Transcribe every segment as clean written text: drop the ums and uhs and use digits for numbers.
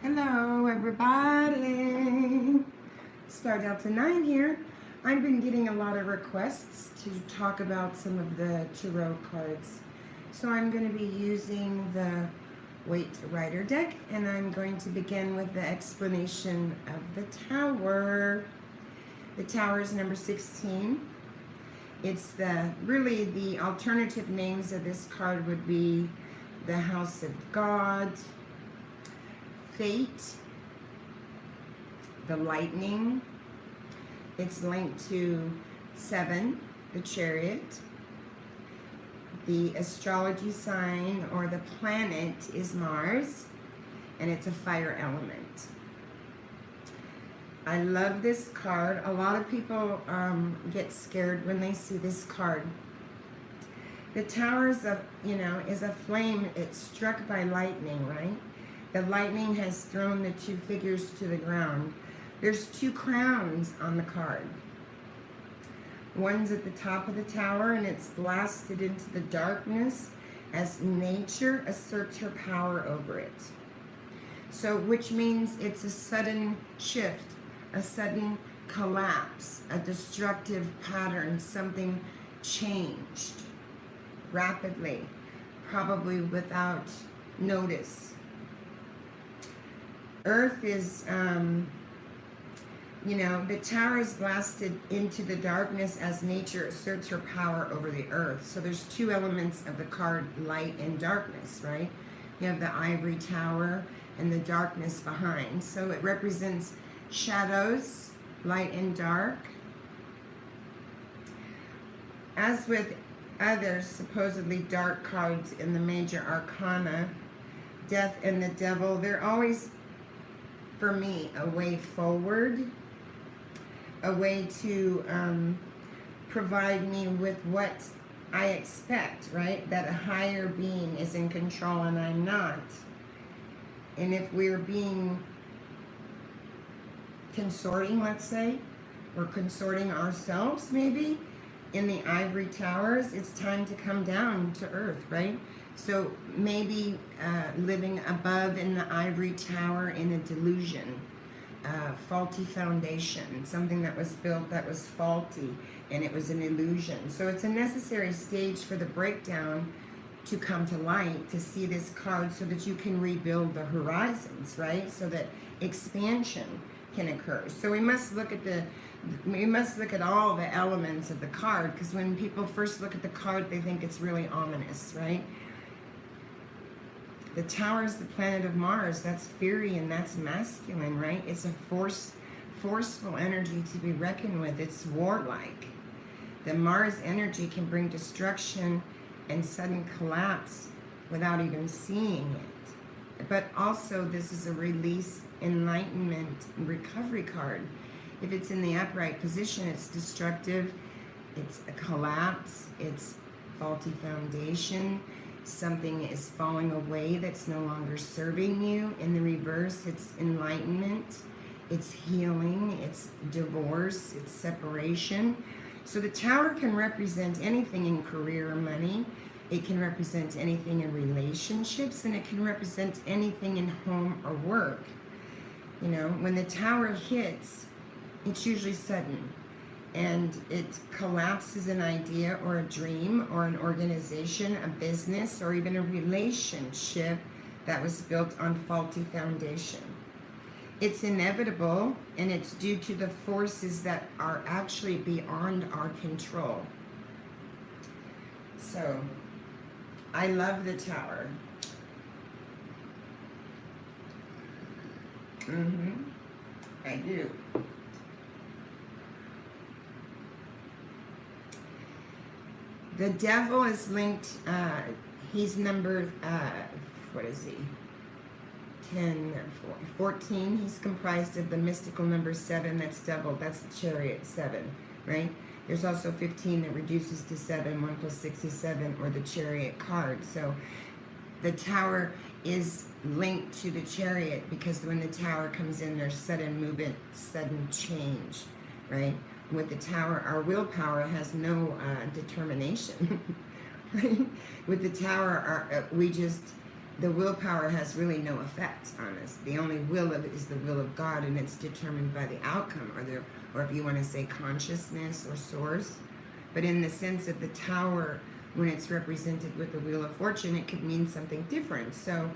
Hello everybody. Start out tonight here. I've been getting a lot of requests to talk about some of the tarot cards. So I'm going to be using the Waite Rider deck, and I'm going to begin with the explanation of the Tower. The Tower is number 16. It's really the alternative names of this card would be the House of God, Fate, the Lightning. It's linked to 7, the Chariot. The astrology sign or the planet is Mars, and it's a fire element. I love this card. A lot of people get scared when they see this card. The Tower is a flame. It's struck by lightning, right? The lightning has thrown the 2 figures to the ground. There's 2 crowns on the card. One's at the top of the tower, and it's blasted into the darkness as nature asserts her power over it. So, which means it's a sudden shift, a sudden collapse, a destructive pattern, something changed rapidly, probably without notice. Earth is, the tower is blasted into the darkness as nature asserts her power over the earth. So there's 2 elements of the card, light and darkness, right? You have the ivory tower and the darkness behind. So it represents shadows, light and dark. As with other supposedly dark cards in the major arcana, death and the devil, they're always, for me, a way forward, a way to provide me with what I expect, right? That a higher being is in control and I'm not. And if we're being consorting, let's say, or consorting ourselves maybe in the ivory towers, it's time to come down to earth, right? So maybe living above in the ivory tower in a delusion, faulty foundation, something that was built that was faulty and it was an illusion. So it's a necessary stage for the breakdown to come to light, to see this card so that you can rebuild the horizons, right? So that expansion can occur. So we must look at all the elements of the card, because when people first look at the card, they think it's really ominous, right? The Tower is the planet of Mars. That's fiery and that's masculine, right? It's a forceful energy to be reckoned with. It's warlike. The Mars energy can bring destruction and sudden collapse without even seeing it. But also, this is a release, enlightenment, and recovery card. If it's in the upright position, it's destructive, it's a collapse, it's faulty foundation, something is falling away that's no longer serving you. In the reverse, it's enlightenment, it's healing, it's divorce, it's separation. So the Tower can represent anything in career or money. It can represent anything in relationships, and it can represent anything in home or work. You know, when the Tower hits, it's usually sudden, and it collapses an idea or a dream or an organization, a business, or even a relationship that was built on faulty foundation. It's inevitable, and it's due to the forces that are actually beyond our control. So, I love the Tower. I do. The devil is linked, he's number, what is he? 10, 14. He's comprised of the mystical number 7, that's double, that's the Chariot, 7, right? There's also 15 that reduces to 7, 1 plus 6 is 7, or the Chariot card. So the Tower is linked to the Chariot because when the Tower comes in, there's sudden movement, sudden change, right? With the Tower, our willpower has no determination. right? With the tower, the willpower has really no effect on us. The only will of it is the will of God, and it's determined by the outcome, or if you want to say consciousness or source. But in the sense of the tower, when it's represented with the Wheel of Fortune, it could mean something different. So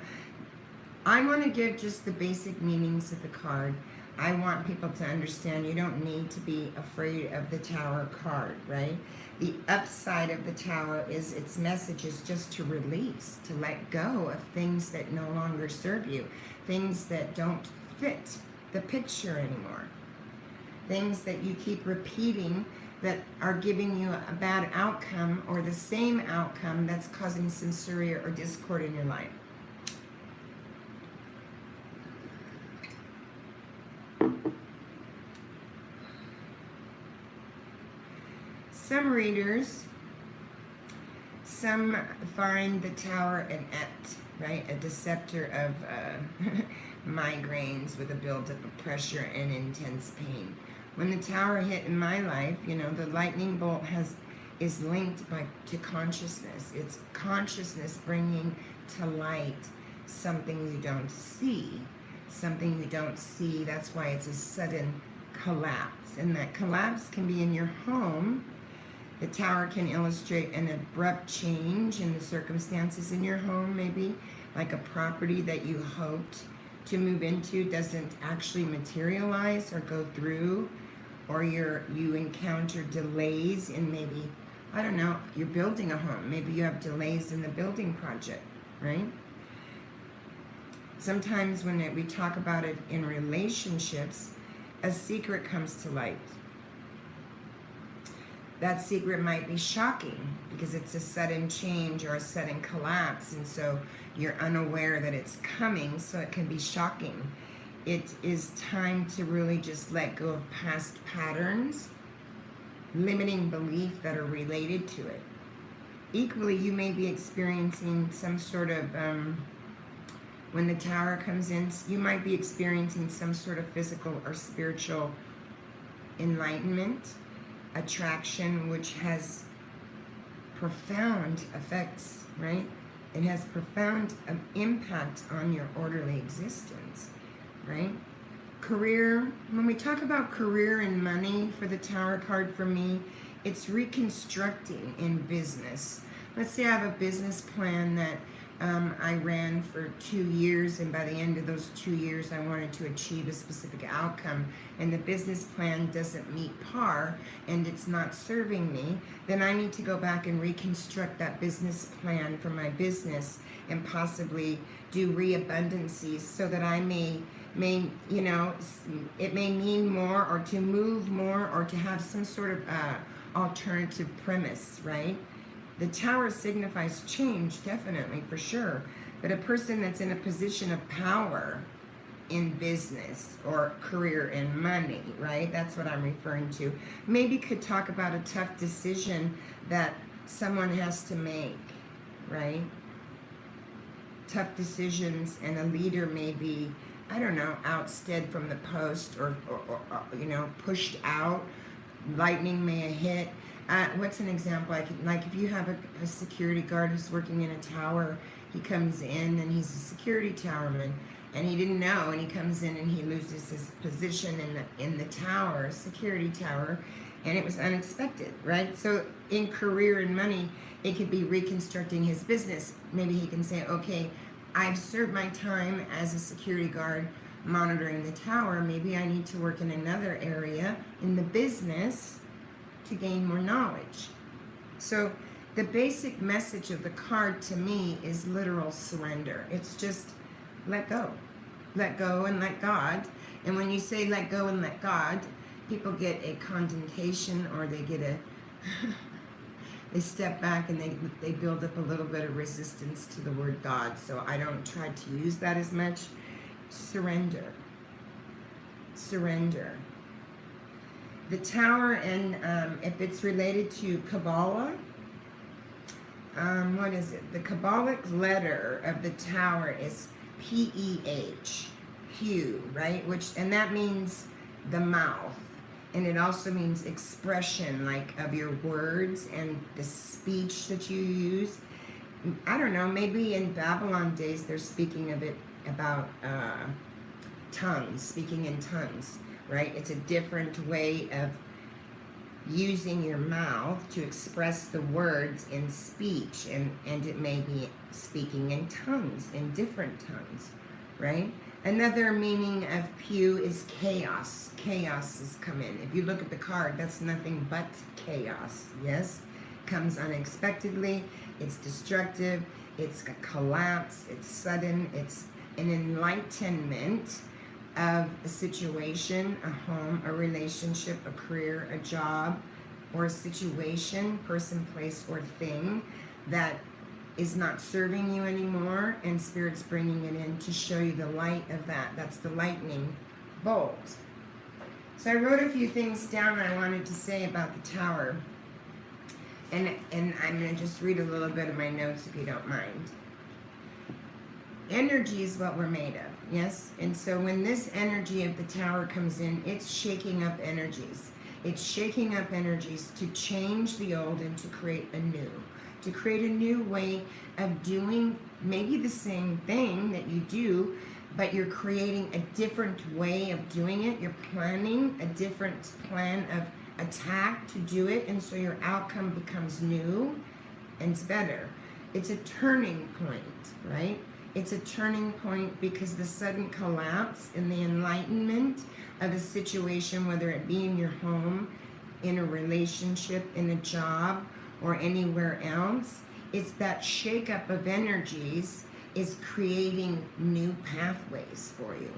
I want to give just the basic meanings of the card. I want people to understand you don't need to be afraid of the Tower card, right? The upside of the Tower is its message is just to release, to let go of things that no longer serve you, things that don't fit the picture anymore, things that you keep repeating that are giving you a bad outcome or the same outcome that's causing censoria or discord in your life. Some readers, some find the Tower an et, right? A deceptor of migraines with a buildup of pressure and intense pain. When the Tower hit in my life, the lightning bolt is linked to consciousness. It's consciousness bringing to light something you don't see. Something you don't see, that's why it's a sudden collapse. And that collapse can be in your home. The Tower can illustrate an abrupt change in the circumstances in your home, maybe like a property that you hoped to move into doesn't actually materialize or go through, or you encounter delays in maybe, I don't know, you're building a home. Maybe you have delays in the building project, right? Sometimes when we talk about it in relationships, a secret comes to light. That secret might be shocking because it's a sudden change or a sudden collapse, and so you're unaware that it's coming, so it can be shocking. It is time to really just let go of past patterns, limiting belief that are related to it. Equally, you may be experiencing some sort of, when the Tower comes in, you might be experiencing some sort of physical or spiritual enlightenment, attraction, which has profound effects, right? It has profound impact on your orderly existence, right? Career, when we talk about career and money for the Tower card, for me, it's reconstructing in business. Let's say I have a business plan that I ran for 2 years, and by the end of those 2 years I wanted to achieve a specific outcome, and the business plan doesn't meet par and it's not serving me, then I need to go back and reconstruct that business plan for my business and possibly do reabundancies so that I may it may mean more, or to move more, or to have some sort of alternative premise, right? The Tower signifies change, definitely, for sure. But a person that's in a position of power in business or career and money, right? That's what I'm referring to. Maybe could talk about a tough decision that someone has to make, right? Tough decisions, and a leader may be, I don't know, ousted from the post, or pushed out. Lightning may have hit. What's an example? Like if you have a security guard who's working in a tower, he comes in and he's a security towerman, and he didn't know, and he comes in and he loses his position in the tower, security tower, and it was unexpected, right? So in career and money, it could be reconstructing his business. Maybe he can say, okay, I've served my time as a security guard monitoring the tower. Maybe I need to work in another area in the business to gain more knowledge. So the basic message of the card to me is literal surrender. It's just let go and let God. And when you say let go and let God, people get a condemnation, or they get they step back and they build up a little bit of resistance to the word God. So I don't try to use that as much. Surrender. The Tower, and if it's related to Kabbalah, what is it? The Kabbalic letter of the Tower is PEH, Q, right? And that means the mouth. And it also means expression, like of your words and the speech that you use. I don't know, maybe in Babylon days they're speaking of it about tongues, speaking in tongues, right? It's a different way of using your mouth to express the words in speech, and it may be speaking in tongues, in different tongues, right? Another meaning of pew is chaos. Chaos has come in. If you look at the card, that's nothing but chaos, yes? Comes unexpectedly, it's destructive, it's a collapse, it's sudden, it's an enlightenment of a situation, a home, a relationship, a career, a job, or a situation, person, place, or thing that is not serving you anymore, and Spirit's bringing it in to show you the light of that. That's the lightning bolt. So I wrote a few things down I wanted to say about the tower, and I'm going to just read a little bit of my notes if you don't mind. Energy is what we're made of, yes? And so when this energy of the tower comes in, it's shaking up energies. It's shaking up energies to change the old and to create a new way of doing maybe the same thing that you do, but you're creating a different way of doing it. You're planning a different plan of attack to do it, and so your outcome becomes new and it's better. It's a turning point, right? It's a turning point because the sudden collapse in the enlightenment of a situation, whether it be in your home, in a relationship, in a job, or anywhere else, it's that shakeup of energies is creating new pathways for you.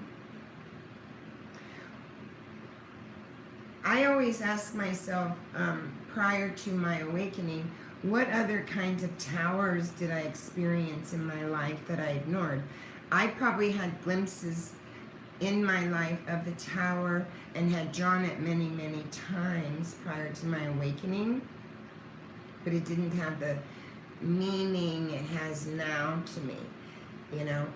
I always ask myself, prior to my awakening, what other kinds of towers did I experience in my life that I ignored? I probably had glimpses in my life of the tower and had drawn it many, many times prior to my awakening, but it didn't have the meaning it has now to me. You know,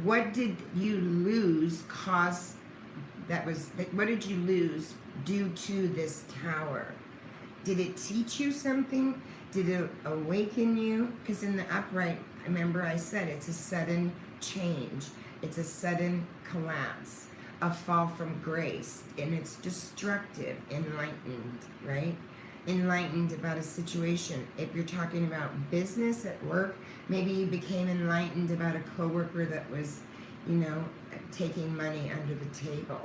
what did you lose what did you lose due to this tower? Did it teach you something? Did it awaken you? Because in the upright, remember I said it's a sudden change. It's a sudden collapse, a fall from grace, and it's destructive, enlightened, right? Enlightened about a situation. If you're talking about business at work, maybe you became enlightened about a coworker that was, taking money under the table.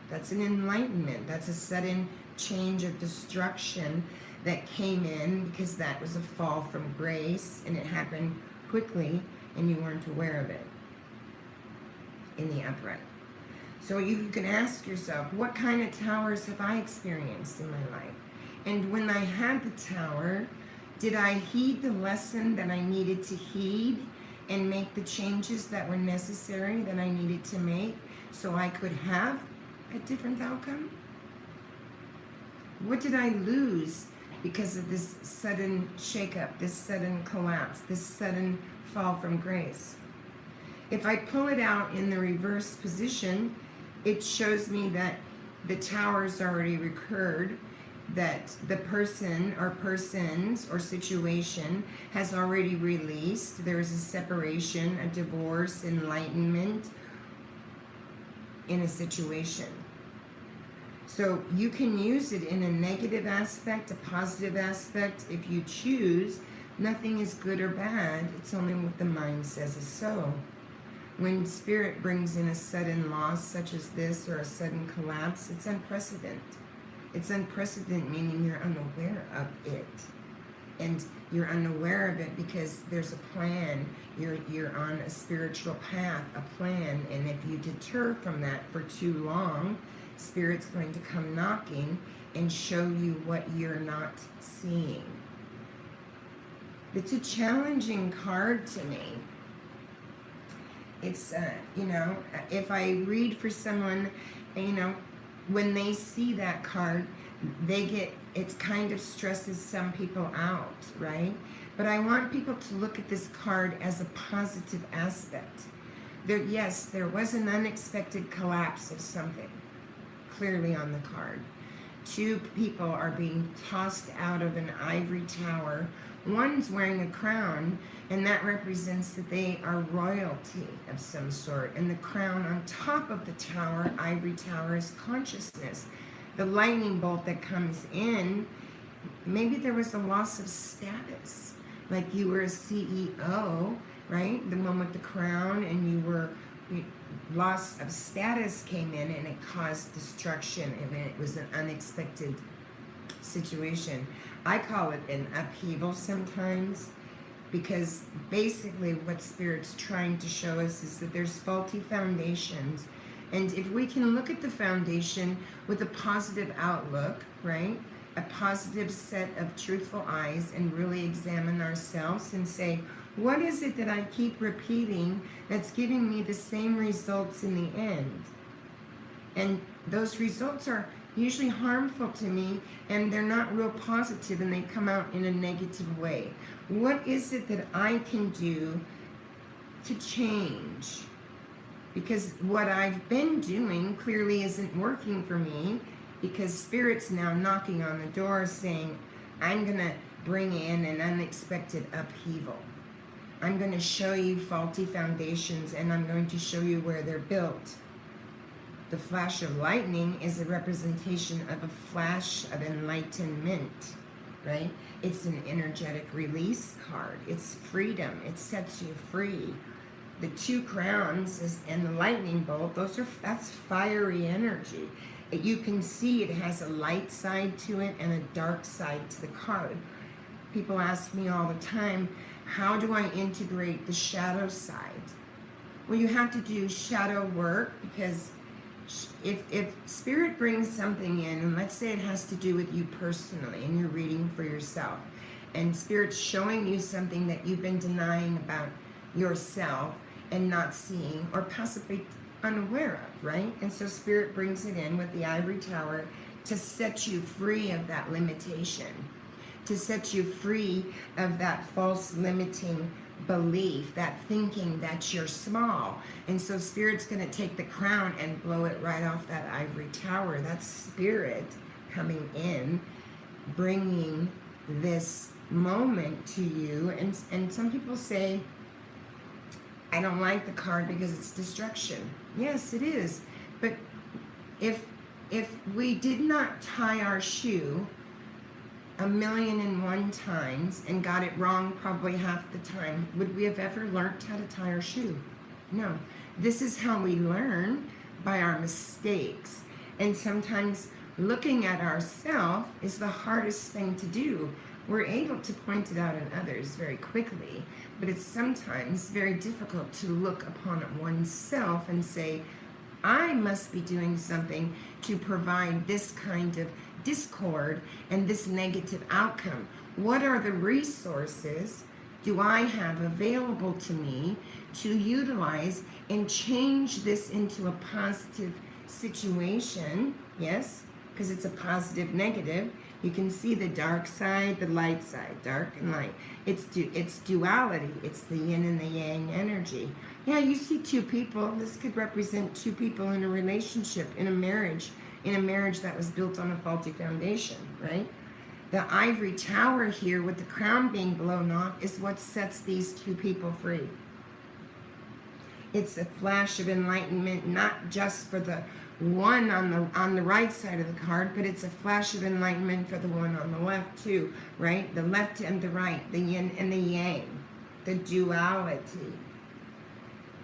That's an enlightenment. That's a sudden change of destruction that came in because that was a fall from grace, and it happened quickly and you weren't aware of it in the upright. So you can ask yourself, what kind of towers have I experienced in my life? And when I had the tower, did I heed the lesson that I needed to heed and make the changes that were necessary that I needed to make so I could have a different outcome? What did I lose because of this sudden shakeup, this sudden collapse, this sudden fall from grace? If I pull it out in the reverse position, it shows me that the tower's already recurred, that the person or persons or situation has already released. There is a separation, a divorce, enlightenment in a situation. So you can use it in a negative aspect, a positive aspect, if you choose. Nothing is good or bad. It's only what the mind says is so. When Spirit brings in a sudden loss such as this or a sudden collapse, it's unprecedented. It's unprecedented, meaning you're unaware of it. And you're unaware of it because there's a plan. You're on a spiritual path, a plan. And if you deter from that for too long, Spirit's going to come knocking and show you what you're not seeing. It's a challenging card to me. It's, if I read for someone, when they see that card, it kind of stresses some people out, right? But I want people to look at this card as a positive aspect. There was an unexpected collapse of something. clearly on the card. Two people are being tossed out of an ivory tower. One's wearing a crown, and that represents that they are royalty of some sort. And the crown on top of the tower, ivory tower, is consciousness. The lightning bolt that comes in, maybe there was a loss of status. Like you were a CEO, right? The one with the crown, and you were, loss of status came in and it caused destruction, and it was an unexpected situation. I call it an upheaval sometimes, because basically what Spirit's trying to show us is that there's faulty foundations. And if we can look at the foundation with a positive outlook, right? A positive set of truthful eyes, and really examine ourselves and say, what is it that I keep repeating that's giving me the same results in the end? And those results are usually harmful to me, and they're not real positive, and they come out in a negative way. What is it that I can do to change? Because what I've been doing clearly isn't working for me, because Spirit's now knocking on the door saying, I'm going to bring in an unexpected upheaval. I'm going to show you faulty foundations, and I'm going to show you where they're built. The flash of lightning is a representation of a flash of enlightenment, right? It's an energetic release card. It's freedom. It sets you free. The two crowns and the lightning bolt, that's fiery energy. You can see it has a light side to it and a dark side to the card. People ask me all the time, how do I integrate the shadow side? Well, you have to do shadow work, because if Spirit brings something in, and let's say it has to do with you personally, and you're reading for yourself, and Spirit's showing you something that you've been denying about yourself and not seeing, or possibly unaware of, right? And so Spirit brings it in with the ivory tower to set you free of that limitation, to set you free of that false limiting belief, that thinking that you're small. And so Spirit's going to take the crown and blow it right off that ivory tower. That's Spirit coming in, bringing this moment to you. And some people say, I don't like the card because it's destruction. Yes, it is. But if we did not tie our shoe 1,000,001 times and got it wrong probably half the time, would we have ever learned how to tie our shoe? No. This is how we learn, by our mistakes. And sometimes looking at ourselves is the hardest thing to do. We're able to point it out in others very quickly, but it's sometimes very difficult to look upon oneself and say, I must be doing something to provide this kind of discord and this negative outcome. What are the resources do I have available to me to utilize and change this into a positive situation? Yes, because it's a positive negative. You can see the dark side, the light side, dark and light. It's duality. It's the yin and the yang energy. Yeah, you see two people. This could represent two people in a relationship, in a marriage that was built on a faulty foundation, right? The ivory tower here with the crown being blown off is what sets these two people free. It's a flash of enlightenment, not just for the one on the right side of the card, but it's a flash of enlightenment for the one on the left too, right? The left and the right, the yin and the yang, the duality.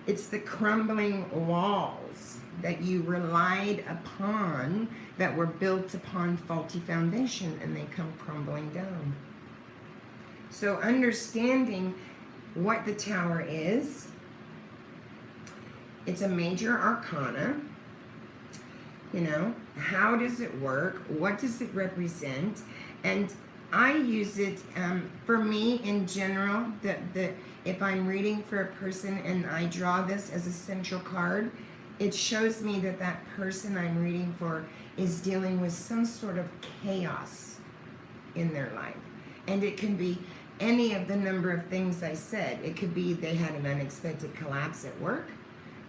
It's the crumbling walls that you relied upon that were built upon faulty foundation, and they come crumbling down. So understanding what the tower is, it's a major arcana. You know, how does it work? What does it represent? And I use it, for me in general, if I'm reading for a person and I draw this as a central card, it shows me that that person I'm reading for is dealing with some sort of chaos in their life. And it can be any of the number of things I said. It could be they had an unexpected collapse at work,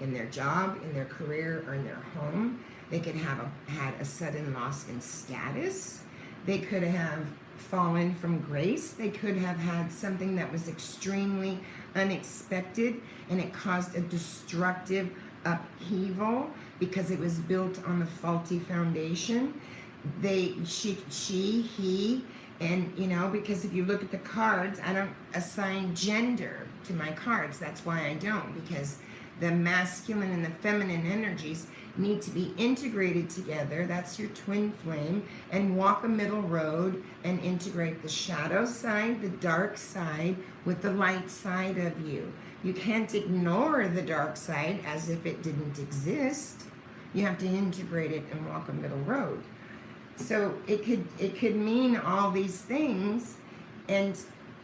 in their job, in their career, or in their home. They could have had a sudden loss in status. They could have fallen from grace. They could have had something that was extremely unexpected, and it caused a destructive upheaval because it was built on a faulty foundation. He, and because if you look at the cards, I don't assign gender to my cards. That's why I don't, because the masculine and the feminine energies need to be integrated together. That's your twin flame, and walk a middle road and integrate the shadow side, the dark side, with the light side of you. You can't ignore the dark side as if it didn't exist. You have to integrate it and walk a middle road. So it could mean all these things, and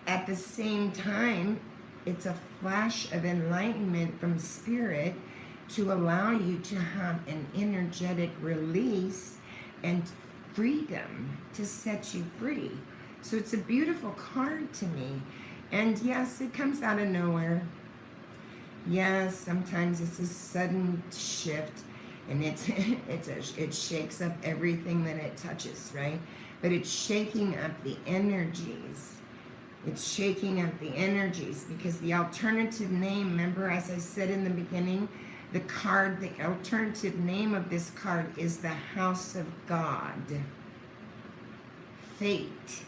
at the same time, it's a flash of enlightenment from spirit to allow you to have an energetic release and freedom to set you free. So it's a beautiful card to me. And yes, it comes out of nowhere. Yes, sometimes it's a sudden shift, and it shakes up everything that it touches, right? But it's shaking up the energies. It's shaking up the energies because the alternative name, remember, as I said in the beginning, the alternative name of this card is the House of God, Fate,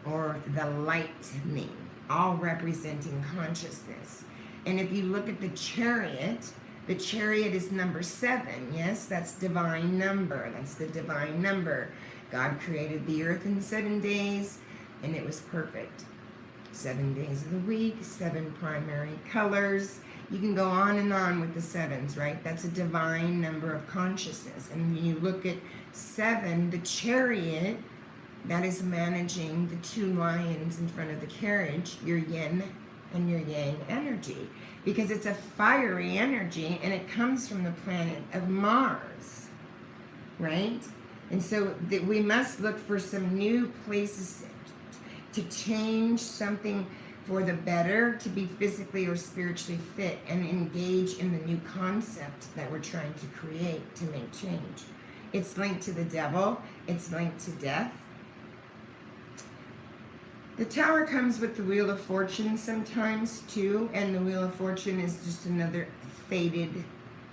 or the Lightning, all representing consciousness. And if you look at the chariot is number 7. Yes, that's divine number. That's the divine number. God created the earth in 7 days, and it was perfect. 7 days of the week, 7 primary colors. You can go on and on with the 7s, right? That's a divine number of consciousness. And when you look at 7, the chariot, that is managing the 2 lions in front of the carriage, your yin and your yang energy. Because it's a fiery energy, and it comes from the planet of Mars, right? And so we must look for some new places to change something for the better, to be physically or spiritually fit, and engage in the new concept that we're trying to create to make change. It's linked to the devil. It's linked to death. The Tower comes with the Wheel of Fortune sometimes too, and the Wheel of Fortune is just another fated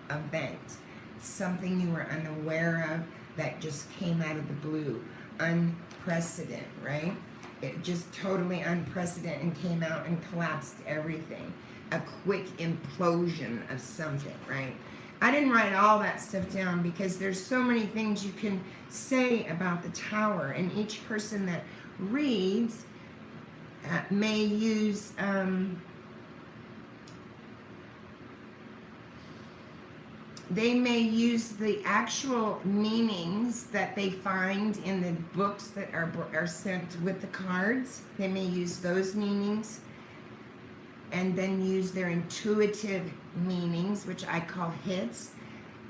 event. Something you were unaware of that just came out of the blue. Unprecedented, right? It just totally unprecedented and came out and collapsed everything. A quick implosion of something, right? I didn't write all that stuff down because there's so many things you can say about the Tower, and each person that reads may use they may use the actual meanings that they find in the books that are sent with the cards. They may use those meanings and then use their intuitive meanings, which I call hits,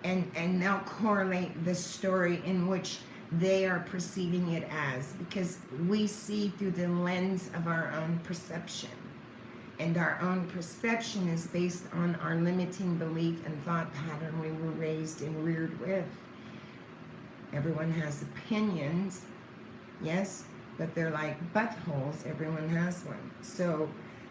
and they'll correlate the story in which they are perceiving it as, because we see through the lens of our own perception. And our own perception is based on our limiting belief and thought pattern we were raised and reared with. Everyone has opinions, yes, but they're like buttholes. Everyone has one. So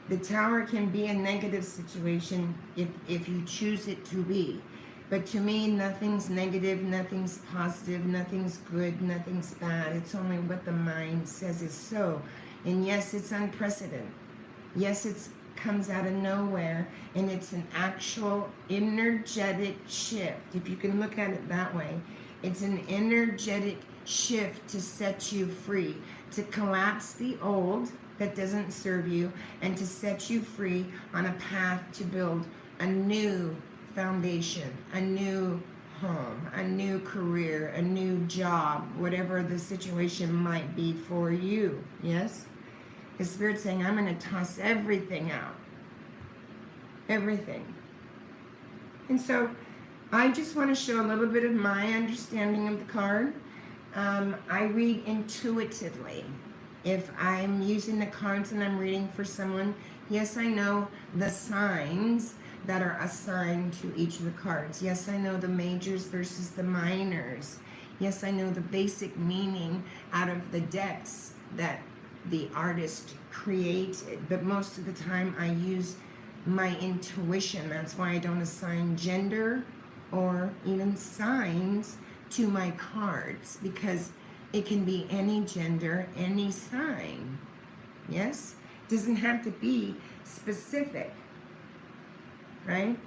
the Tower can be a negative situation if you choose it to be. But to me, nothing's negative, nothing's positive, nothing's good, nothing's bad. It's only what the mind says is so. And yes, it's unprecedented. Yes, it comes out of nowhere, and it's an actual energetic shift. If you can look at it that way, it's an energetic shift to set you free, to collapse the old that doesn't serve you, and to set you free on a path to build a new foundation, a new home, a new career, a new job, whatever the situation might be for you. Yes? The Spirit's saying, I'm going to toss everything out. Everything. And so I just want to show a little bit of my understanding of the card. I read intuitively. If I'm using the cards and I'm reading for someone, yes, I know the signs, that are assigned to each of the cards. Yes, I know the majors versus the minors. Yes, I know the basic meaning out of the decks that the artist created, but most of the time I use my intuition. That's why I don't assign gender or even signs to my cards, because it can be any gender, any sign. Yes? It doesn't have to be specific, right?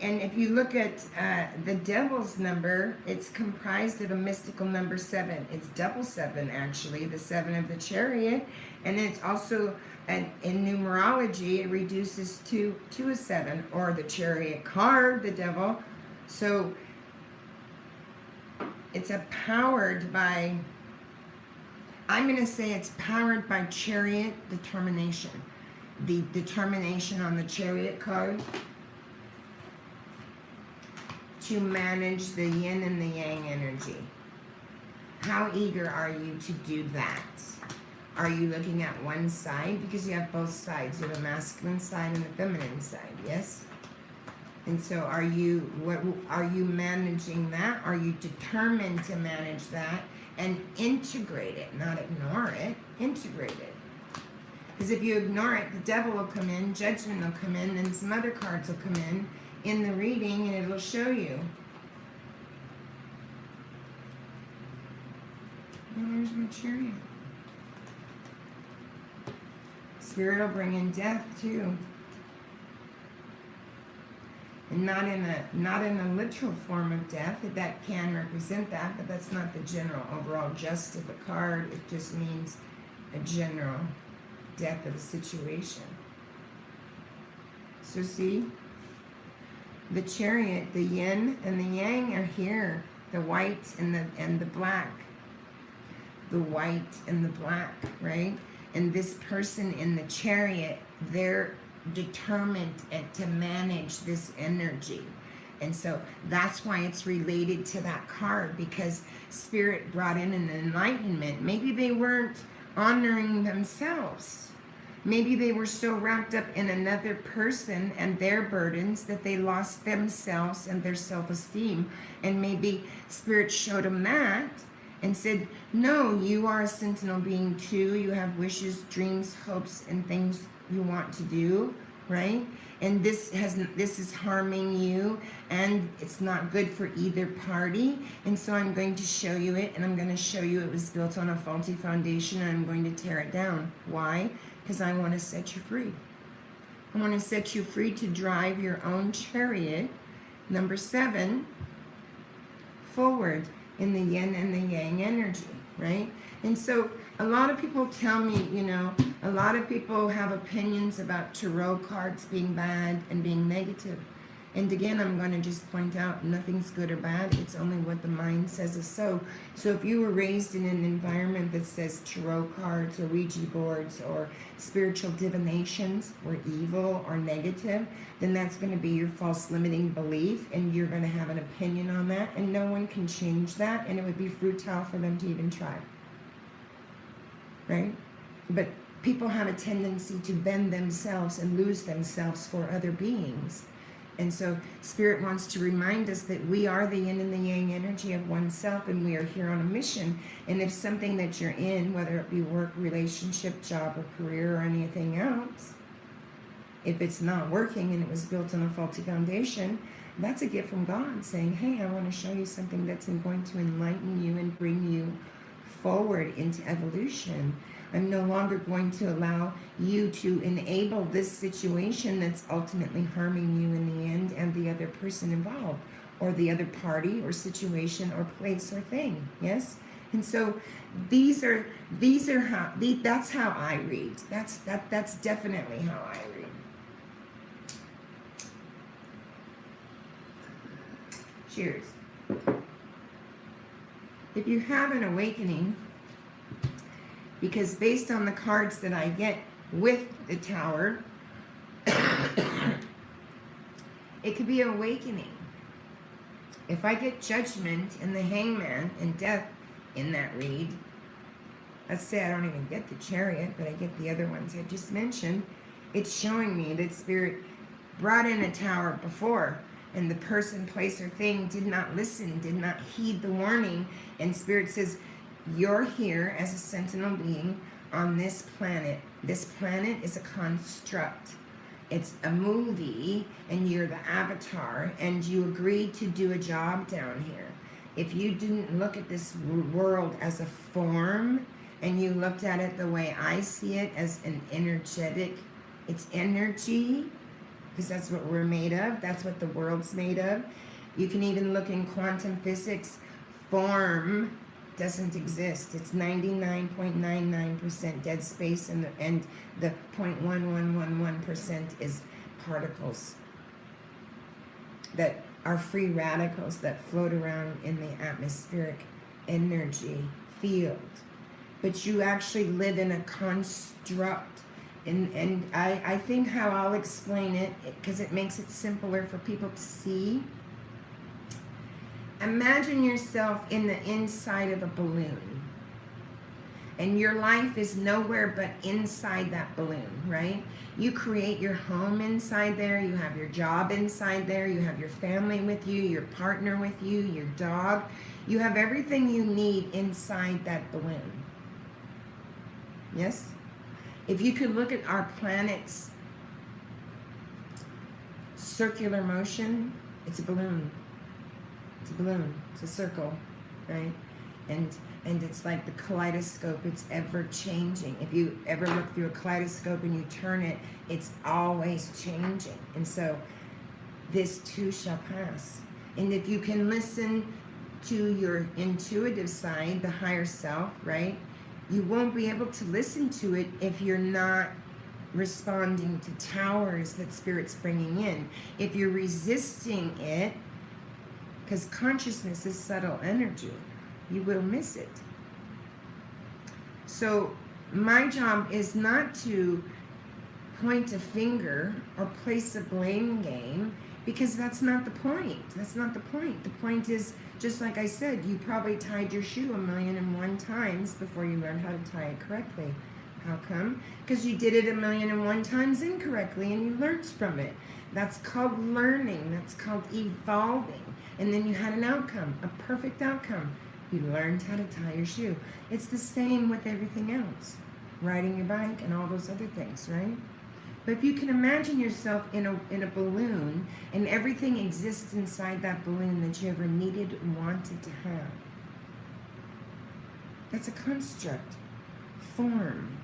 And if you look at the devil's number, it's comprised of a mystical number 7. It's double 7, actually, the 7 of the chariot. And it's also, in numerology, it reduces to a 7, or the chariot card, the devil. So it's powered by, I'm going to say it's powered by chariot determination. The determination on the chariot card to manage the yin and the yang energy. How eager are you to do that? Are you looking at one side? Because you have both sides. You have a masculine side and a feminine side, yes? And so are you managing that? Are you determined to manage that and integrate it, not ignore it, integrate it? Because if you ignore it, the devil will come in, judgment will come in, and some other cards will come in the reading, and it'll show you. And there's my chariot. Spirit will bring in death too. And not in a literal form of death. That can represent that, but that's not the general overall gist of the card. It just means a general death of a situation. So see, the chariot, the yin and the yang are here. The white and the black. The white and the black, right? And this person in the chariot, they're determined to manage this energy. And so that's why it's related to that card, because Spirit brought in an enlightenment. Maybe they weren't honoring themselves. Maybe they were so wrapped up in another person and their burdens that they lost themselves and their self-esteem. And maybe Spirit showed them that and said, no, you are a sentinel being too. You have wishes, dreams, hopes, and things you want to do, right? And this is harming you, and it's not good for either party. And so I'm going to show you it, and I'm going to show you it was built on a faulty foundation, and I'm going to tear it down. Why? Because I want to set you free. I want to set you free to drive your own chariot, number 7, forward in the yin and the yang energy, right? And so a lot of people tell me, a lot of people have opinions about tarot cards being bad and being negative. And again, I'm going to just point out, nothing's good or bad. It's only what the mind says is so. So if you were raised in an environment that says tarot cards or Ouija boards or spiritual divinations were evil or negative, then that's going to be your false limiting belief, and you're going to have an opinion on that, and no one can change that, and it would be futile for them to even try. Right? But people have a tendency to bend themselves and lose themselves for other beings. And so Spirit wants to remind us that we are the yin and the yang energy of oneself, and we are here on a mission. And if something that you're in, whether it be work, relationship, job, or career, or anything else, if it's not working and it was built on a faulty foundation, that's a gift from God saying, hey, I want to show you something that's going to enlighten you and bring you forward into evolution. I'm no longer going to allow you to enable this situation that's ultimately harming you in the end and the other person involved, or the other party or situation or place or thing. Yes? And so that's how I read. That's definitely how I read. Cheers. If you have an awakening, because based on the cards that I get with the Tower, it could be an awakening. If I get Judgment and the Hangman and Death in that read, let's say I don't even get the Chariot, but I get the other ones I just mentioned, it's showing me that Spirit brought in a tower before, and the person, place, or thing did not listen, did not heed the warning, and Spirit says, you're here as a sentinel being on this planet. This planet is a construct. It's a movie, and you're the avatar, and you agreed to do a job down here. If you didn't look at this world as a form, and you looked at it the way I see it, as an energetic, it's energy, because that's what we're made of. That's what the world's made of. You can even look in quantum physics. Form doesn't exist. It's 99.99% dead space, and the 0.1111% is particles that are free radicals that float around in the atmospheric energy field. But you actually live in a construct. And I think how I'll explain it, because it makes it simpler for people to see. Imagine yourself in the inside of a balloon. And your life is nowhere but inside that balloon, right? You create your home inside there. You have your job inside there. You have your family with you, your partner with you, your dog. You have everything you need inside that balloon. Yes? If you could look at our planet's circular motion, it's a balloon. It's a balloon. It's a circle, right? And it's like the kaleidoscope. It's ever changing. If you ever look through a kaleidoscope and you turn it, it's always changing. And so this too shall pass. And if you can listen to your intuitive side, the higher self, right? You won't be able to listen to it if you're not responding to towers that Spirit's bringing in. If you're resisting it, because consciousness is subtle energy, you will miss it. So my job is not to point a finger or place a blame game, because that's not the point. That's not the point. The point is, just like I said, you probably tied your shoe 1,000,001 times before you learned how to tie it correctly. How come? Because you did it 1,000,001 times incorrectly and you learned from it. That's called learning. That's called evolving. And then you had an outcome, a perfect outcome. You learned how to tie your shoe. It's the same with everything else. Riding your bike and all those other things, right? But if you can imagine yourself in a balloon, and everything exists inside that balloon that you ever needed and wanted to have. That's a construct. Form.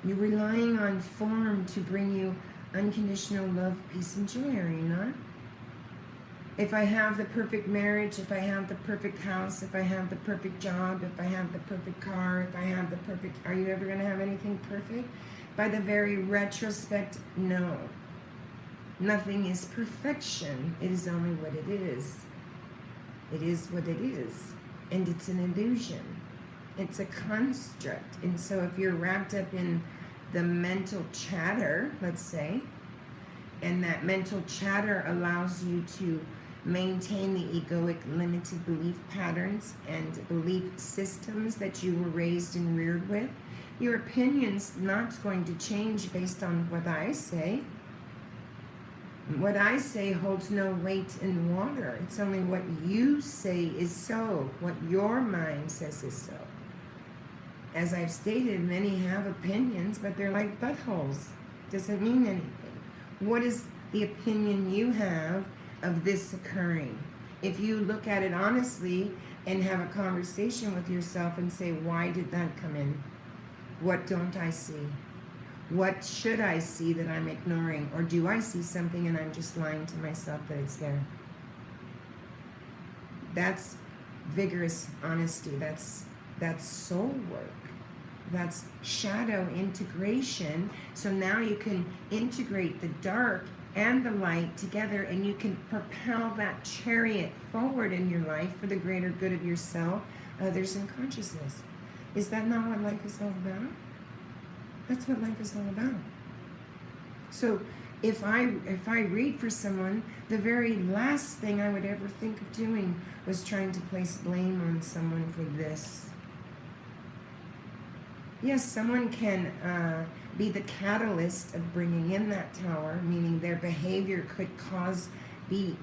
You're relying on form to bring you unconditional love, peace, and joy, are you not? If I have the perfect marriage, if I have the perfect house, if I have the perfect job, if I have the perfect car, if I have the perfect... Are you ever going to have anything perfect? By the very retrospect, no. Nothing is perfection. It is only what it is. It is what it is. And it's an illusion. It's a construct. And so if you're wrapped up in the mental chatter, let's say, and that mental chatter allows you to maintain the egoic limited belief patterns and belief systems that you were raised and reared with, your opinion's not going to change based on what I say. What I say holds no weight in water. It's only what you say is so, what your mind says is so. As I've stated, many have opinions, but they're like buttholes. Doesn't mean anything. What is the opinion you have of this occurring? If you look at it honestly and have a conversation with yourself and say, why did that come in? What don't I see? What should I see that I'm ignoring? Or do I see something and I'm just lying to myself that it's there? That's vigorous honesty. That's soul work. That's shadow integration. So now you can integrate the dark and the light together, and you can propel that chariot forward in your life for the greater good of yourself, others, and consciousness. Is that not what life is all about? That's what life is all about. So if I read for someone, the very last thing I would ever think of doing was trying to place blame on someone for this. Yes, someone can be the catalyst of bringing in that tower, meaning their behavior could be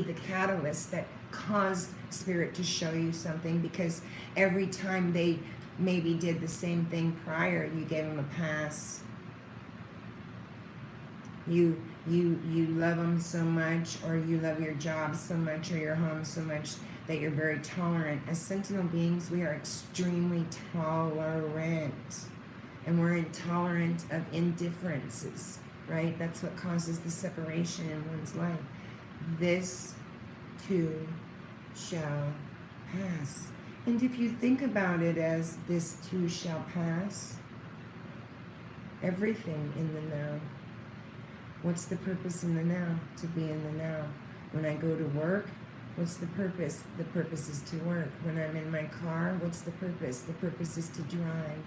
the catalyst that caused spirit to show you something, because every time they maybe did the same thing prior, you gave them a pass. You love them so much, or you love your job so much, or your home so much, that you're very tolerant. As sentinel beings, we are extremely tolerant. And we're intolerant of indifferences, right? That's what causes the separation in one's life. This too shall pass. And if you think about it as this too shall pass, everything in the now. What's the purpose in the now? To be in the now. When I go to work, what's the purpose? The purpose is to work. When I'm in my car, what's the purpose? The purpose is to drive,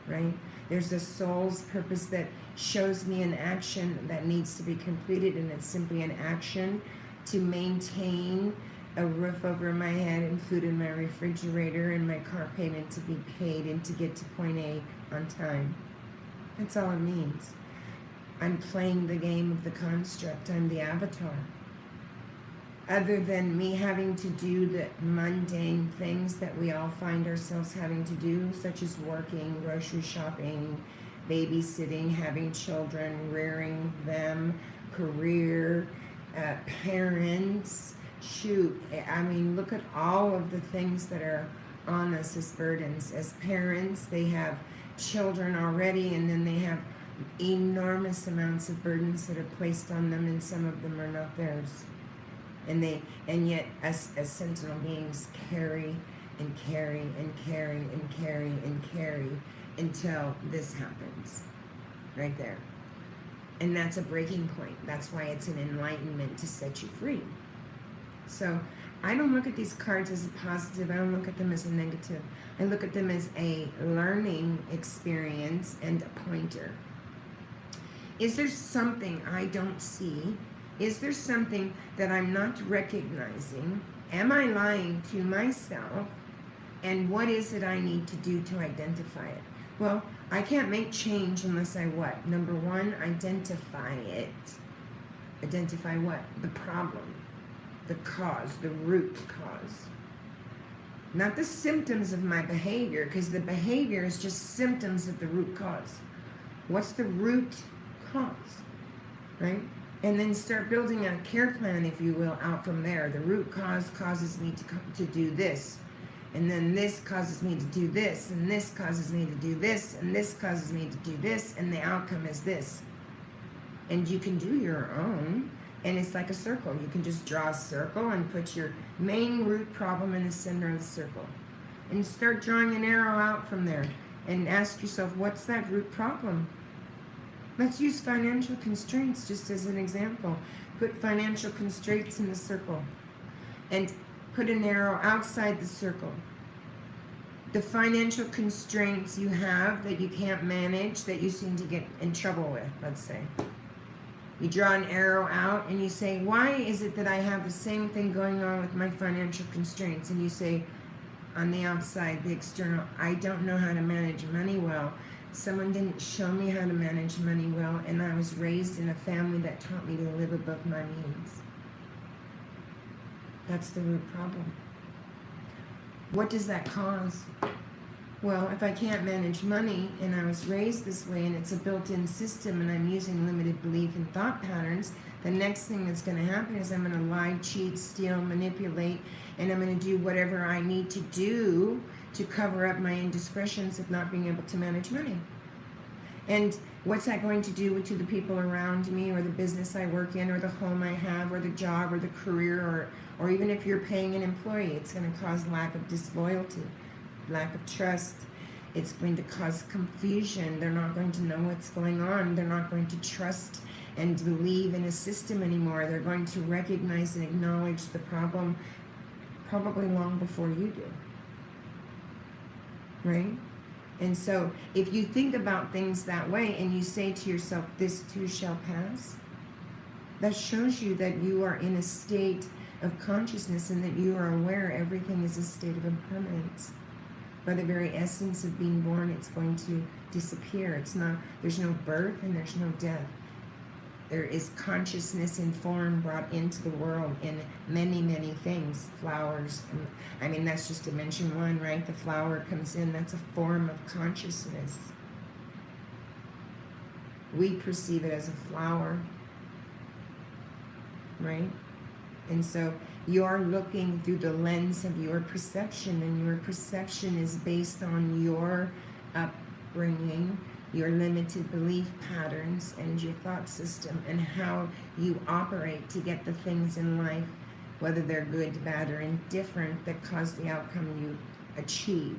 right? There's a soul's purpose that shows me an action that needs to be completed, and it's simply an action to maintain a roof over my head and food in my refrigerator and my car payment to be paid and to get to point A on time. That's all it means. I'm playing the game of the construct. I'm the avatar. Other than me having to do the mundane things that we all find ourselves having to do, such as working, grocery shopping, babysitting, having children, rearing them, career, parents, shoot, I mean, look at all of the things that are on us as burdens. As parents, they have children already, and then they have enormous amounts of burdens that are placed on them, and some of them are not theirs. And yet, as sentinel beings, carry and carry and carry and carry and carry until this happens, right there. And that's a breaking point. That's why it's an enlightenment to set you free. So I don't look at these cards as a positive. I don't look at them as a negative. I look at them as a learning experience and a pointer. Is there something I don't see? Is there something that I'm not recognizing? Am I lying to myself? And what is it I need to do to identify it? Well, I can't make change unless I what? Number one, identify it. Identify what? The problem, the cause, the root cause. Not the symptoms of my behavior, because the behavior is just symptoms of the root cause. What's the root cause, right? And then start building a care plan, if you will, out from there. The root cause causes me to do this. And then this causes me to do this. And this causes me to do this. And this causes me to do this. And the outcome is this. And you can do your own. And it's like a circle. You can just draw a circle and put your main root problem in the center of the circle. And start drawing an arrow out from there. And ask yourself, what's that root problem? Let's use financial constraints just as an example. Put financial constraints in the circle and put an arrow outside the circle. The financial constraints you have that you can't manage, that you seem to get in trouble with, let's say. You draw an arrow out and you say, why is it that I have the same thing going on with my financial constraints? And you say, on the outside, the external, I don't know how to manage money well. Someone didn't show me how to manage money well, and I was raised in a family that taught me to live above my means. That's the root problem. What does that cause? Well, if I can't manage money, and I was raised this way, and it's a built-in system, and I'm using limited belief and thought patterns, the next thing that's going to happen is I'm going to lie, cheat, steal, manipulate, and I'm going to do whatever I need to do to cover up my indiscretions of not being able to manage money. And what's that going to do to the people around me, or the business I work in, or the home I have, or the job, or the career, or even if you're paying an employee? It's going to cause lack of disloyalty, lack of trust. It's going to cause confusion. They're not going to know what's going on. They're not going to trust and believe in a system anymore. They're going to recognize and acknowledge the problem probably long before you do. Right? And so if you think about things that way and you say to yourself, this too shall pass, that shows you that you are in a state of consciousness and that you are aware everything is a state of impermanence. by the very essence of being born, it's going to disappear. It's not, there's no birth and there's no death. There is consciousness in form brought into the world in many, many things. Flowers, I mean, that's just dimension one, right? The flower comes in, that's a form of consciousness. We perceive it as a flower, right? And so you're looking through the lens of your perception, and your perception is based on your upbringing, your limited belief patterns, and your thought system, and how you operate to get the things in life, whether they're good, bad, or indifferent, that cause the outcome you achieve.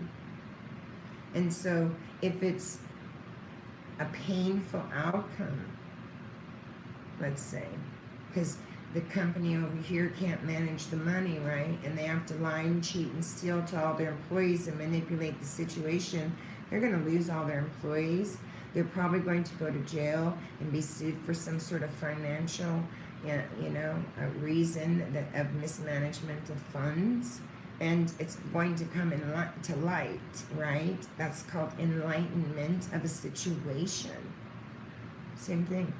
And so if it's a painful outcome, let's say, because the company over here can't manage the money, right? And they have to lie and cheat and steal to all their employees and manipulate the situation. They're going to lose all their employees. They're probably going to go to jail and be sued for some sort of financial, reason of mismanagement of funds. And it's going to come to light, right? That's called enlightenment of a situation. Same thing.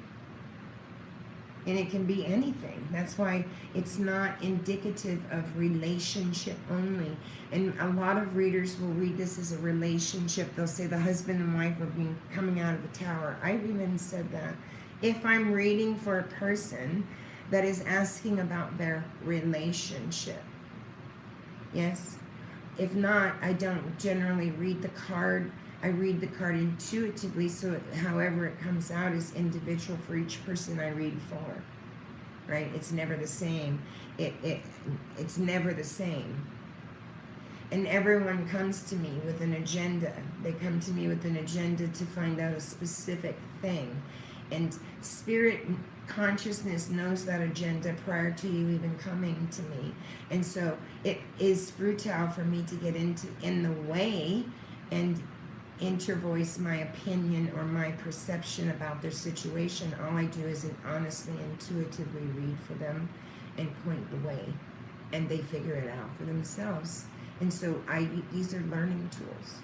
And it can be anything. That's why it's not indicative of relationship only. And a lot of readers will read this as a relationship. They'll say the husband and wife are coming out of the tower. I've even said that. If I'm reading for a person that is asking about their relationship. Yes. If not, I don't generally read the card. I read the card intuitively, so however it comes out is individual for each person I read for, right? It's never the same. It's never the same. And everyone comes to me with an agenda. They come to me with an agenda to find out a specific thing. And spirit consciousness knows that agenda prior to you even coming to me. And so it is futile for me to get in the way and intervoice my opinion or my perception about their situation. All I do is honestly, intuitively read for them and point the way, and they figure it out for themselves. And so these are learning tools.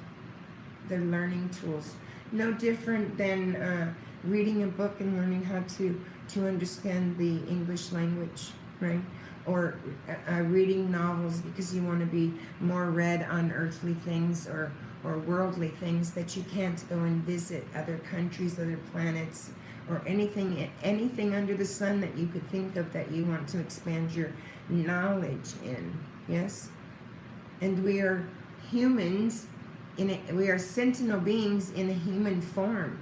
They're learning tools, no different than reading a book and learning how to understand the English language, right? Or reading novels because you want to be more read on earthly things or worldly things, that you can't go and visit other countries, other planets, or anything under the sun that you could think of that you want to expand your knowledge in. Yes? And we are humans, we are sentinel beings in a human form.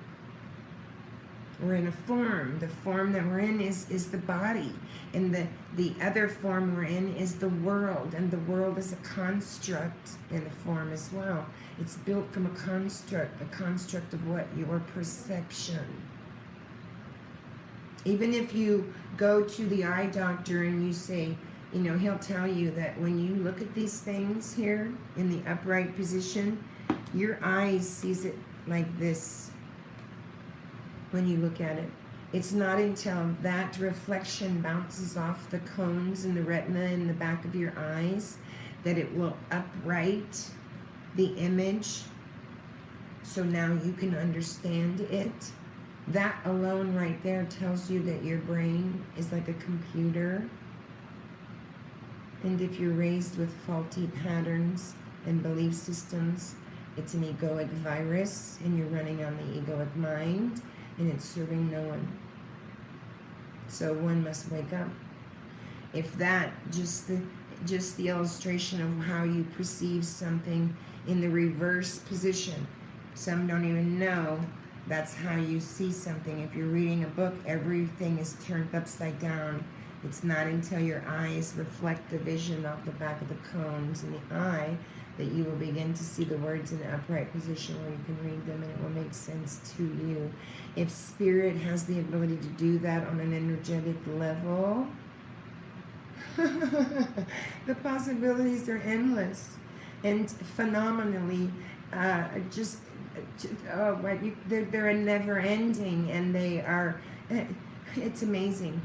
We're in a form. The form that we're in is the body. And the other form we're in is the world. And the world is a construct in a form as well. It's built from a construct of what? Your perception. Even if you go to the eye doctor and you say, he'll tell you that when you look at these things here in the upright position, your eyes sees it like this. When you look at it, it's not until that reflection bounces off the cones and the retina in the back of your eyes that it will upright the image, so now you can understand it. That alone right there tells you that your brain is like a computer. And if you're raised with faulty patterns and belief systems, it's an egoic virus, and you're running on the egoic mind, and it's serving no one. So one must wake up. If that, just the illustration of how you perceive something in the reverse position, some don't even know that's how you see something. If you're reading a book, everything is turned upside down. It's not until your eyes reflect the vision off the back of the cones in the eye that you will begin to see the words in the upright position where you can read them, and it will make sense to you. If spirit has the ability to do that on an energetic level, the possibilities are endless and phenomenally they're a never ending, and it's amazing.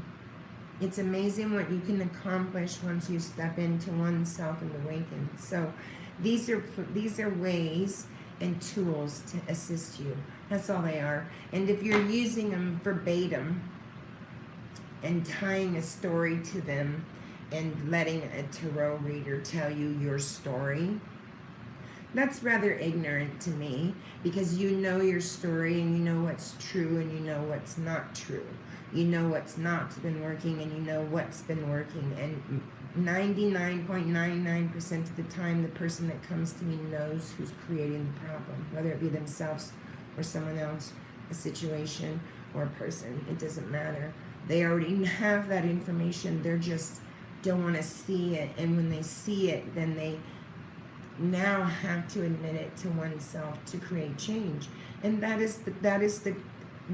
It's amazing what you can accomplish once you step into oneself and awaken. So These are ways and tools to assist you. That's all they are. And if you're using them verbatim and tying a story to them and letting a tarot reader tell you your story, that's rather ignorant to me, because you know your story and you know what's true and you know what's not true. You know what's not been working and you know what's been working. And 99.99% of the time, the person that comes to me knows who's creating the problem, whether it be themselves or someone else, a situation or a person. It doesn't matter. They already have that information. They're just don't want to see it. And when they see it, then they now have to admit it to oneself to create change. And that is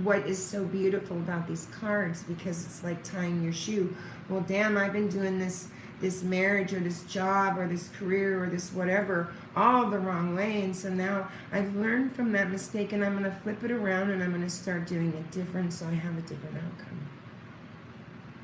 what is so beautiful about these cards, because it's like tying your shoe. Well, damn, I've been doing this marriage or this job or this career or this whatever all the wrong way, and so now I've learned from that mistake, and I'm going to flip it around and I'm going to start doing it different so I have a different outcome.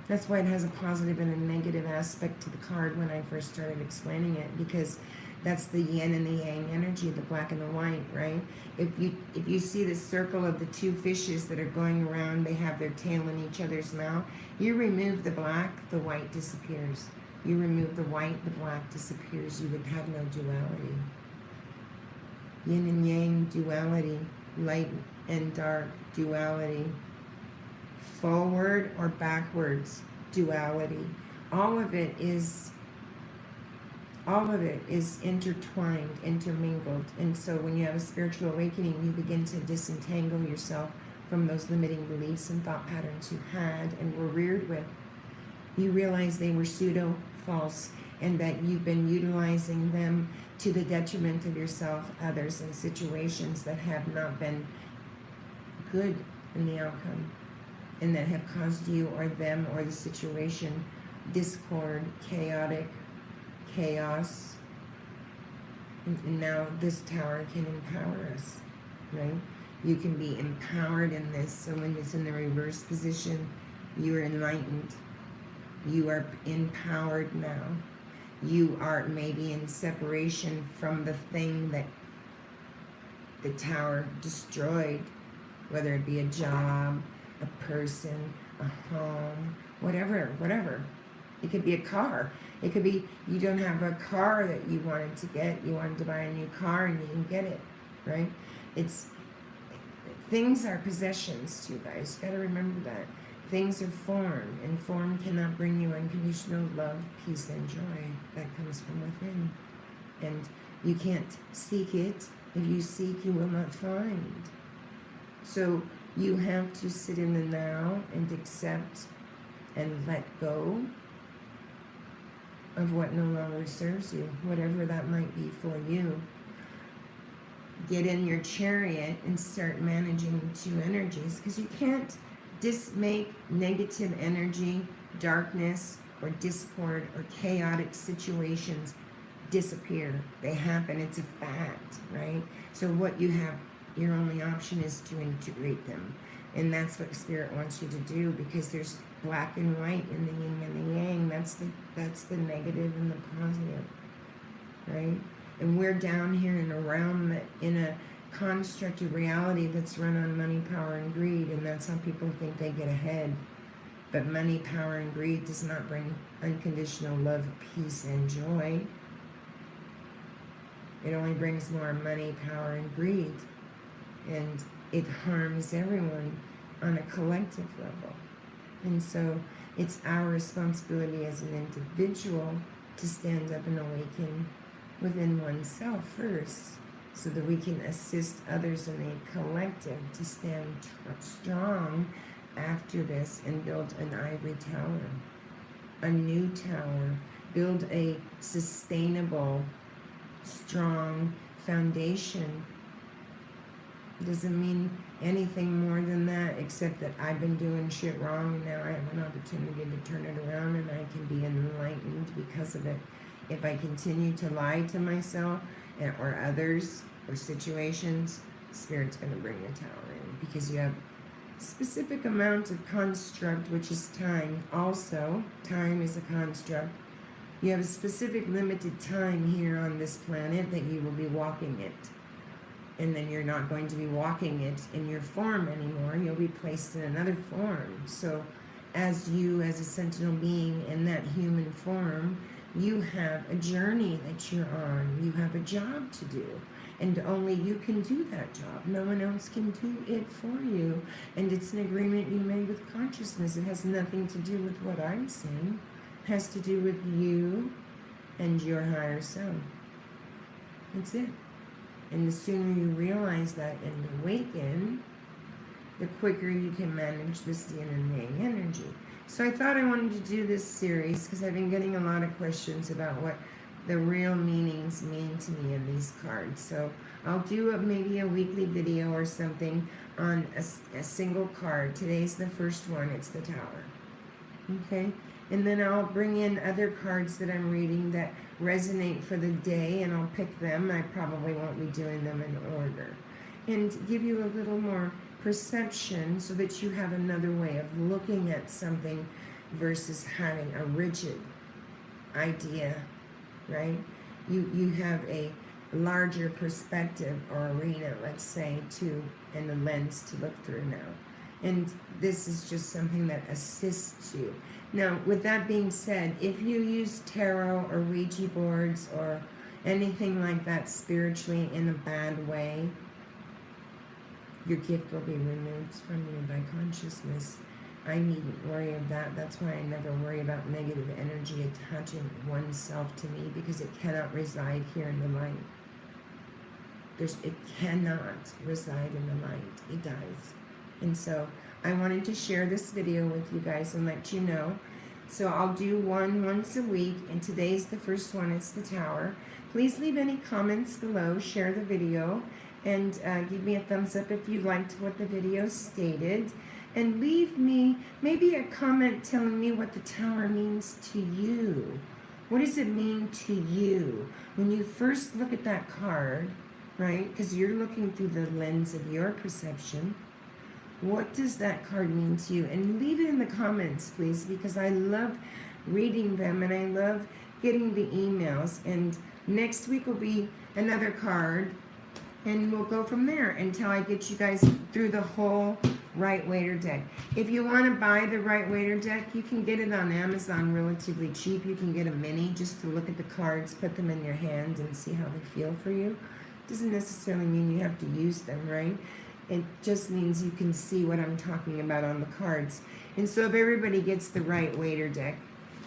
That's why it has a positive and a negative aspect to the card when I first started explaining it, because that's the yin and the yang energy, the black and the white, right? If you see the circle of the two fishes that are going around, they have their tail in each other's mouth. You remove the black, the white disappears. You remove the white, the black disappears. You would have no duality. Yin and yang, duality. Light and dark, duality. Forward or backwards, duality. All of it is intertwined, intermingled. And so when you have a spiritual awakening, you begin to disentangle yourself from those limiting beliefs and thought patterns you had and were reared with. You realize they were pseudo false, and that you've been utilizing them to the detriment of yourself, others, and situations that have not been good in the outcome, and that have caused you or them or the situation discord, chaotic, chaos. And now this tower can empower us, right? You can be empowered in this. So when it's in the reverse position, you are enlightened. You are empowered now. You are maybe in separation from the thing that the tower destroyed, whether it be a job, a person, a home, whatever. It could be a car. It could be you don't have a car that you wanted to get. You wanted to buy a new car and you can get it, right? Things are possessions too, guys. You got to remember that. Things are form, and form cannot bring you unconditional love, peace, and joy that comes from within. And you can't seek it. If you seek, you will not find. So you have to sit in the now and accept and let go of what no longer serves you, whatever that might be for you. Get in your chariot and start managing the two energies, because you can't make negative energy, darkness, or discord, or chaotic situations disappear. They happen. It's a fact, right? So what you have, your only option is to integrate them. And that's what Spirit wants you to do, because there's black and white in the yin and the yang. That's the negative and the positive, right? And we're down here in a realm that, in a constructed reality that's run on money, power, and greed, and that's how people think they get ahead. But money, power, and greed does not bring unconditional love, peace, and joy. It only brings more money, power, and greed, and it harms everyone on a collective level. And so it's our responsibility as an individual to stand up and awaken within oneself first, so that we can assist others in a collective to stand strong after this and build an ivory tower, a new tower, build a sustainable, strong foundation. Doesn't mean anything more than that, except that I've been doing shit wrong and now I have an opportunity to turn it around, and I can be enlightened because of it. If I continue to lie to myself or others or situations, Spirit's going to bring the tower in, because you have specific amount of construct, which is time. Also, time is a construct. You have a specific limited time here on this planet that you will be walking it. And then you're not going to be walking it in your form anymore. You'll be placed in another form. So as you, as a sentinel being in that human form, you have a journey that you're on. You have a job to do. And only you can do that job. No one else can do it for you. And it's an agreement you made with consciousness. It has nothing to do with what I'm saying. It has to do with you and your higher self. That's it. And the sooner you realize that and awaken, the quicker you can manage this yin and yang energy. So I thought I wanted to do this series because I've been getting a lot of questions about what the real meanings mean to me in these cards. So I'll do maybe a weekly video or something on a single card. Today's the first one. It's the Tower. Okay? And then I'll bring in other cards that I'm reading that resonate for the day, and I'll pick them. I probably won't be doing them in order. And give you a little more perception so that you have another way of looking at something versus having a rigid idea, right? You have a larger perspective or arena, let's say, and a lens to look through now. And this is just something that assists you. Now, with that being said, if you use tarot or Ouija boards or anything like that spiritually in a bad way, your gift will be removed from you by consciousness. I needn't worry of that. That's why I never worry about negative energy attaching oneself to me, because it cannot reside here in the light. It cannot reside in the light. It dies. And so I wanted to share this video with you guys and let you know. So I'll do one once a week, and today's the first one. It's the Tower. Please leave any comments below, share the video, and give me a thumbs up if you liked what the video stated. And leave me maybe a comment telling me what the Tower means to you. What does it mean to you? When you first look at that card, right, because you're looking through the lens of your perception, what does that card mean to you? And leave it in the comments, please, because I love reading them and I love getting the emails. And next week will be another card, and we'll go from there until I get you guys through the whole Right Waiter deck. If you want to buy the Right Waiter deck, you can get it on Amazon relatively cheap. You can get a mini just to look at the cards, put them in your hand, and see how they feel for you. Doesn't necessarily mean you have to use them, right? It just means you can see what I'm talking about on the cards. And so if everybody gets the Right Waiter deck,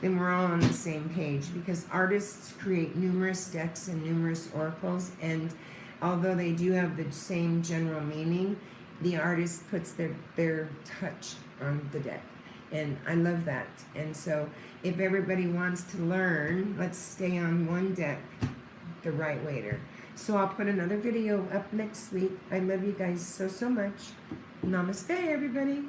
then we're all on the same page, because artists create numerous decks and numerous oracles, and although they do have the same general meaning, the artist puts their touch on the deck. And I love that. And so if everybody wants to learn, let's stay on one deck, the Right Waiter. So I'll put another video up next week. I love you guys so, so much. Namaste, everybody.